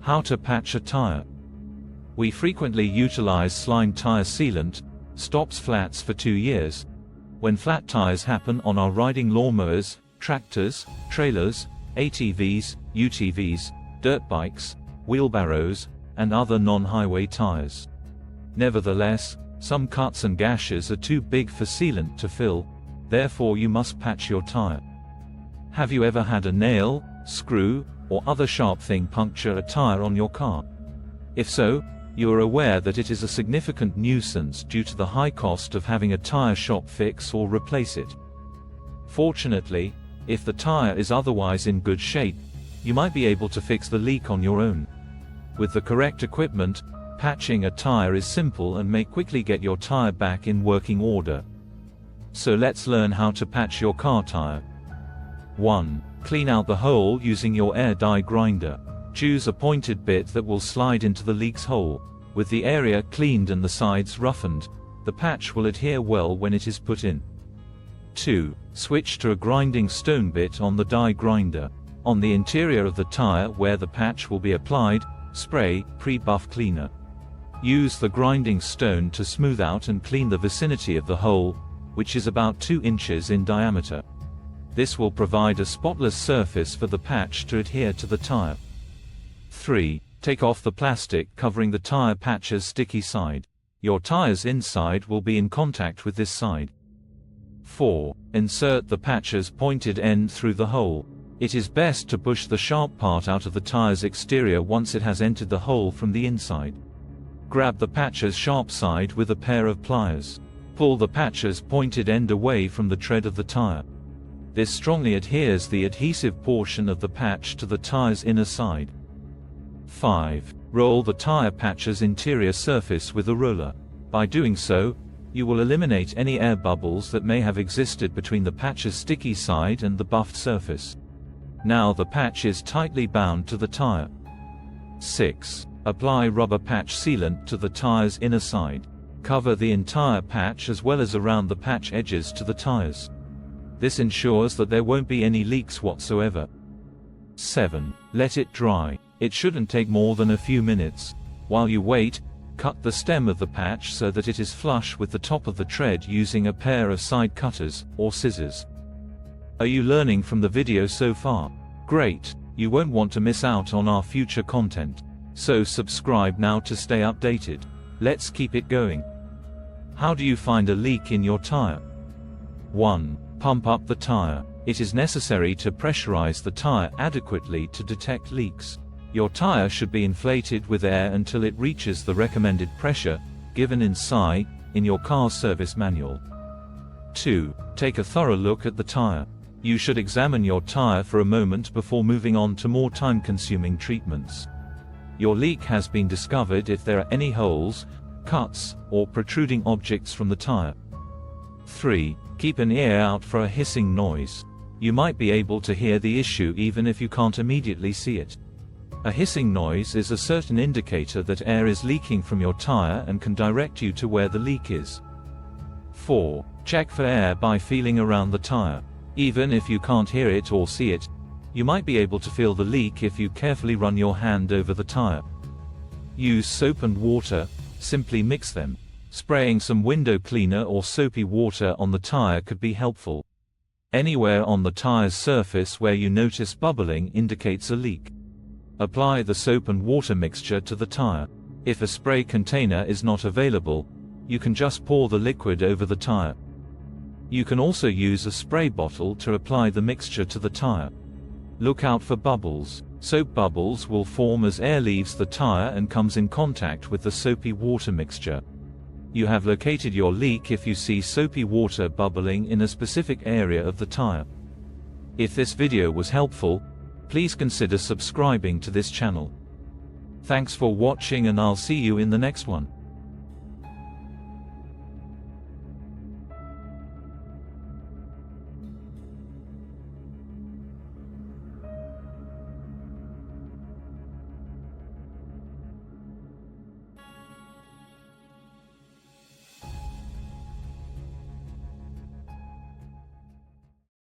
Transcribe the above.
How to patch a tire. We frequently utilize slime tire sealant, stops flats for 2 years. When flat tires happen on our riding lawnmowers, tractors, trailers, ATVs, UTVs, dirt bikes, wheelbarrows, and other non-highway tires. Nevertheless, some cuts and gashes are too big for sealant to fill, therefore you must patch your tire. Have you ever had a nail, screw, or other sharp thing puncture a tire on your car? If so, you are aware that it is a significant nuisance due to the high cost of having a tire shop fix or replace it. Fortunately, if the tire is otherwise in good shape, you might be able to fix the leak on your own. With the correct equipment, patching a tire is simple and may quickly get your tire back in working order. So let's learn how to patch your car tire. 1. Clean out the hole using your air dye grinder. Choose a pointed bit that will slide into the leak's hole. With the area cleaned and the sides roughened, the patch will adhere well when it is put in. 2. Switch to a grinding stone bit on the dye grinder. On the interior of the tire where the patch will be applied, spray pre-buff cleaner. Use the grinding stone to smooth out and clean the vicinity of the hole, which is about 2 inches in diameter. This will provide a spotless surface for the patch to adhere to the tire. 3. Take off the plastic covering the tire patch's sticky side. Your tire's inside will be in contact with this side. 4. Insert the patch's pointed end through the hole. It is best to push the sharp part out of the tire's exterior once it has entered the hole from the inside. Grab the patch's sharp side with a pair of pliers. Pull the patch's pointed end away from the tread of the tire. This strongly adheres the adhesive portion of the patch to the tire's inner side. 5. Roll the tire patch's interior surface with a roller. By doing so, you will eliminate any air bubbles that may have existed between the patch's sticky side and the buffed surface. Now the patch is tightly bound to the tire. 6. Apply rubber patch sealant to the tire's inner side. Cover the entire patch as well as around the patch edges to the tires. This ensures that there won't be any leaks whatsoever. 7. Let it dry. It shouldn't take more than a few minutes. While you wait, cut the stem of the patch so that it is flush with the top of the tread using a pair of side cutters, or scissors. Are you learning from the video so far? Great! You won't want to miss out on our future content. So subscribe now to stay updated. Let's keep it going. How do you find a leak in your tire? 1. Pump up the tire. It is necessary to pressurize the tire adequately to detect leaks. Your tire should be inflated with air until it reaches the recommended pressure, given in SI, in your car's service manual. 2. Take a thorough look at the tire. You should examine your tire for a moment before moving on to more time-consuming treatments. Your leak has been discovered if there are any holes, cuts, or protruding objects from the tire. 3. Keep an ear out for a hissing noise. You might be able to hear the issue even if you can't immediately see it. A hissing noise is a certain indicator that air is leaking from your tire and can direct you to where the leak is. 4. Check for air by feeling around the tire. Even if you can't hear it or see it, you might be able to feel the leak if you carefully run your hand over the tire. Use soap and water, simply mix them. Spraying some window cleaner or soapy water on the tire could be helpful. Anywhere on the tire's surface where you notice bubbling indicates a leak. Apply the soap and water mixture to the tire. If a spray container is not available, you can just pour the liquid over the tire. You can also use a spray bottle to apply the mixture to the tire. Look out for bubbles. Soap bubbles will form as air leaves the tire and comes in contact with the soapy water mixture. You have located your leak if you see soapy water bubbling in a specific area of the tire. If this video was helpful, please consider subscribing to this channel. Thanks for watching and I'll see you in the next one.